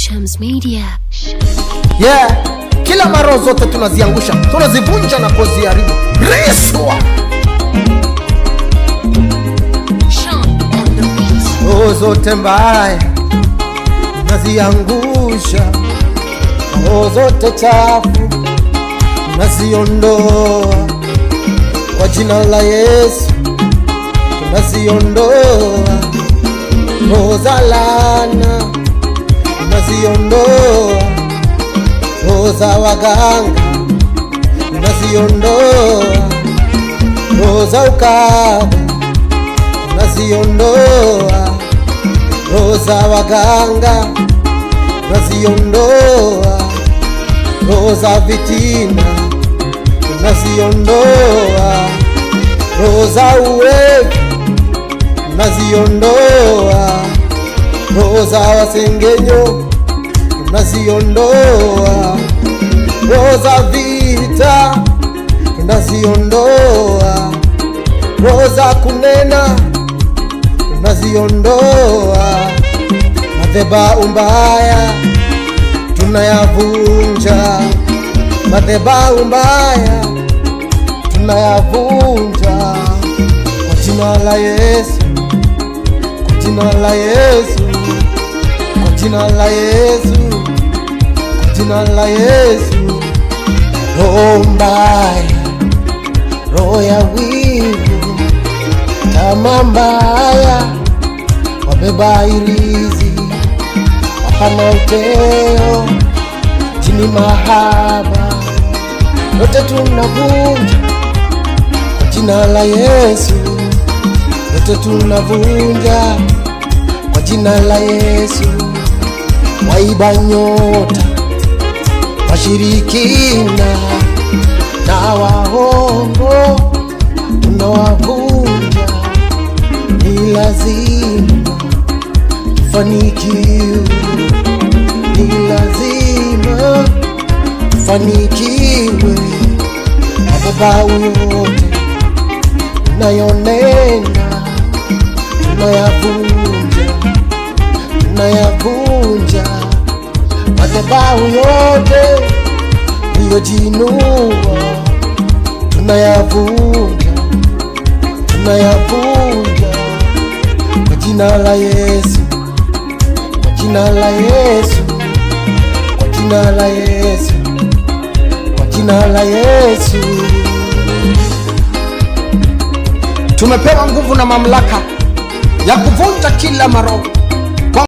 Shams Media. Yeah, kila mara zote tunaziangusha, tunazivunja na kuziharibu. Riswa roho zote mbaya tunaziangusha, roho zote chafu tunaziondoa kwa jina la Yesu. Tunaziondoa roho za laana, tunaziondoa roho za waganga, tunaziondoa roho za ukahaba, tunaziondoa roho za waganga, tunaziondoa roho za vitina, tunaziondoa roho za uwevu, tunaziondoa roho za wasengenyo, tunaziondoa roho za vita, tunaziondoa roho za kunena, tunaziondoa madhabahu mbaya tunayavunja, madhabahu mbaya tunayavunja kwa jina la Yesu, kwa jina la Yesu, kwa jina la Yesu, kwa jina la Yesu. Roho mbaya, roho ya wivu, tamaa mbaya, wabeba ilizi, hapana uteo, chini mahaba, yote tunavunja kwa jina la Yesu, yote tunavunja kwa jina la Yesu. Waiba nyota, washirikina na waongo tunawavunja, ni lazima tufanikiwe, ni lazima tufanikiwe. Madhabahu yote tunayonena tunayavunja, tunayavunja. Madhabahu yote iliyojinua tunayavunja, tunayavunja kwa jina la Yesu, kwa jina la Yesu, kwa jina la Yesu, kwa jina la Yesu. Tumepewa nguvu na mamlaka ya kuvunja kila maroho